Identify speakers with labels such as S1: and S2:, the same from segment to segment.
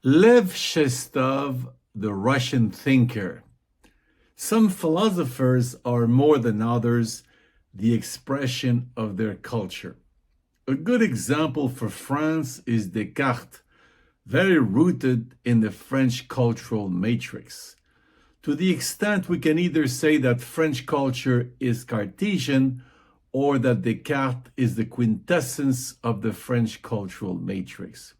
S1: Lev Shestov, the Russian thinker. Some philosophers are more than others the expression of their culture. A good example for France is Descartes, very rooted in the French cultural matrix. To the extent we can either say that French culture is Cartesian or that Descartes is the quintessence of the French cultural matrix.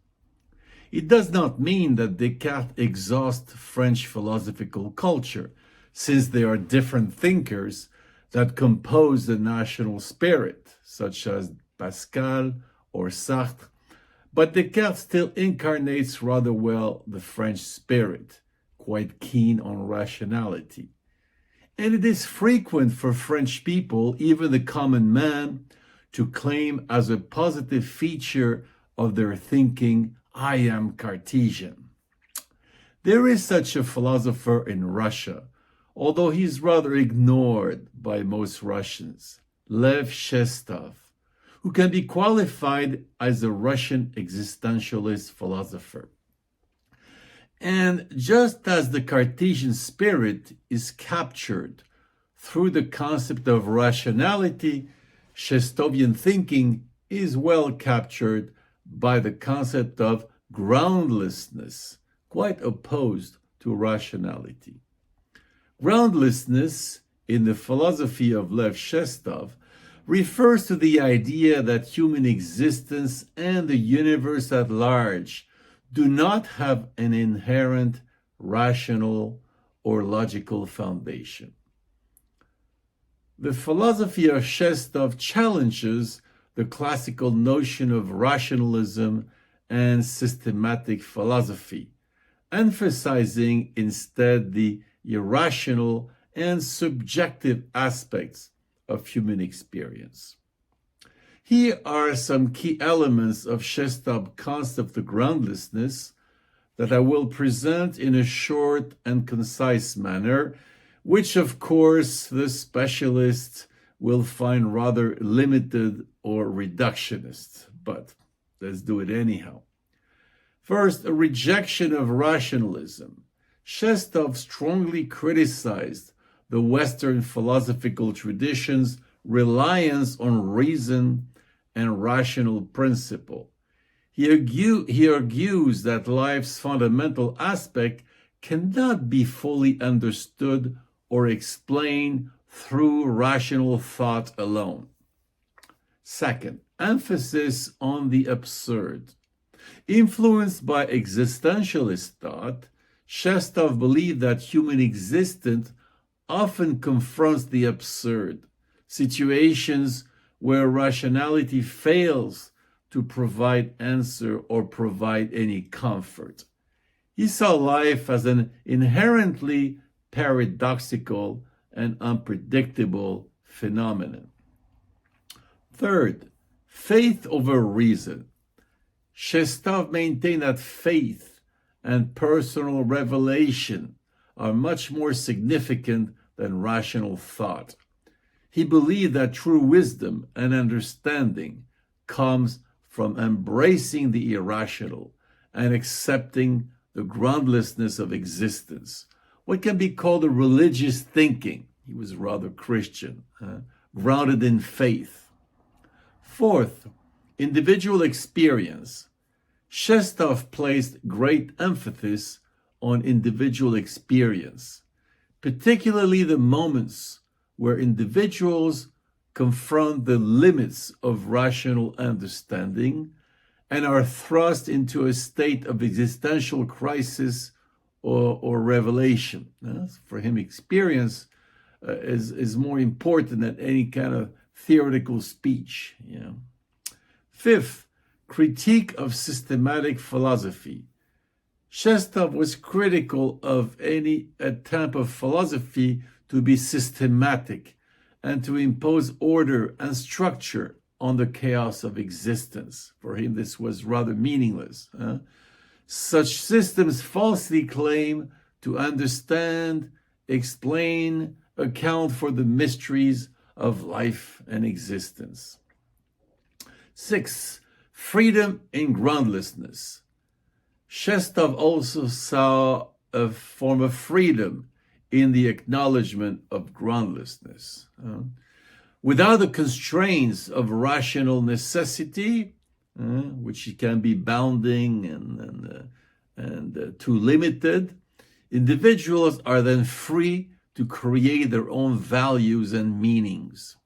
S1: It does not mean that Descartes exhausts French philosophical culture, since there are different thinkers that compose the national spirit, such as Pascal or Sartre, but Descartes still incarnates rather well the French spirit, quite keen on rationality. And it is frequent for French people, even the common man, to claim as a positive feature of their thinking, I am Cartesian. There is such a philosopher in Russia, although he's rather ignored by most Russians, Lev Shestov, who can be qualified as a Russian existentialist philosopher. And just as the Cartesian spirit is captured through the concept of rationality, Shestovian thinking is well captured by the concept of groundlessness, quite opposed to rationality. Groundlessness, in the philosophy of Lev Shestov, refers to the idea that human existence and the universe at large do not have an inherent rational or logical foundation. The philosophy of Shestov challenges the classical notion of rationalism and systematic philosophy, emphasizing instead the irrational and subjective aspects of human experience. Here are some key elements of Shestov's concept of groundlessness that I will present in a short and concise manner, which of course the specialist will find rather limited or reductionist, but let's do it anyhow. First, a rejection of rationalism. Shestov strongly criticized the Western philosophical tradition's reliance on reason and rational principle. He argues that life's fundamental aspect cannot be fully understood or explained through rational thought alone. Second, emphasis on the absurd. Influenced by existentialist thought, Shestov believed that human existence often confronts the absurd, situations where rationality fails to provide answer or provide any comfort. He saw life as an inherently paradoxical and unpredictable phenomenon. Third, faith over reason. Shestov maintained that faith and personal revelation are much more significant than rational thought. He believed that true wisdom and understanding comes from embracing the irrational and accepting the groundlessness of existence, what can be called a religious thinking. He was rather Christian, grounded in faith. Fourth, individual experience. Shestov placed great emphasis on individual experience, particularly the moments where individuals confront the limits of rational understanding and are thrust into a state of existential crisis or revelation. For him, experience is more important than any kind of theoretical speech. Fifth, critique of systematic philosophy. Shestov was critical of any attempt of philosophy to be systematic and to impose order and structure on the chaos of existence. For him, this was rather meaningless. Such systems falsely claim to understand, explain, account for the mysteries of life and existence. Six, freedom in groundlessness. Shestov also saw a form of freedom in the acknowledgement of groundlessness. Without the constraints of rational necessity, which can be bounding and too limited, individuals are then free to create their own values and meanings,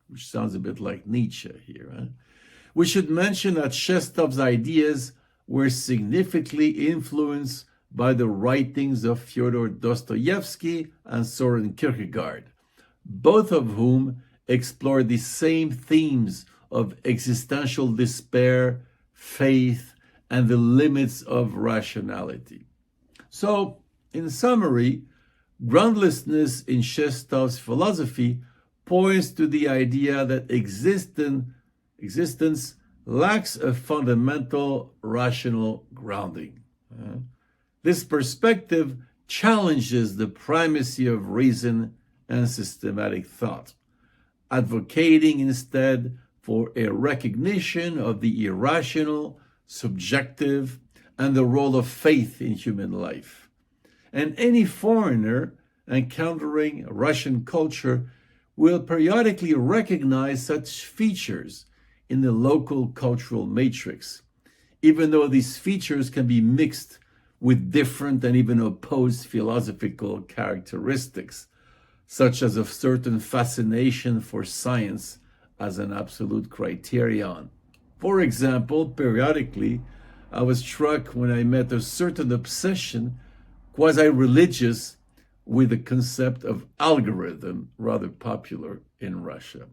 S1: which sounds a bit like Nietzsche here. We should mention that Shestov's ideas were significantly influenced by the writings of Fyodor Dostoevsky and Soren Kierkegaard, both of whom explored the same themes of existential despair, faith, and the limits of rationality. So, in summary, groundlessness in Shestov's philosophy points to the idea that existence lacks a fundamental rational grounding. This perspective challenges the primacy of reason and systematic thought, advocating instead for a recognition of the irrational, subjective, and the role of faith in human life. And any foreigner encountering Russian culture will periodically recognize such features in the local cultural matrix, even though these features can be mixed with different and even opposed philosophical characteristics, such as a certain fascination for science as an absolute criterion. For example, periodically, I was struck when I met a certain obsession, quasi-religious, with the concept of algorithm, rather popular in Russia.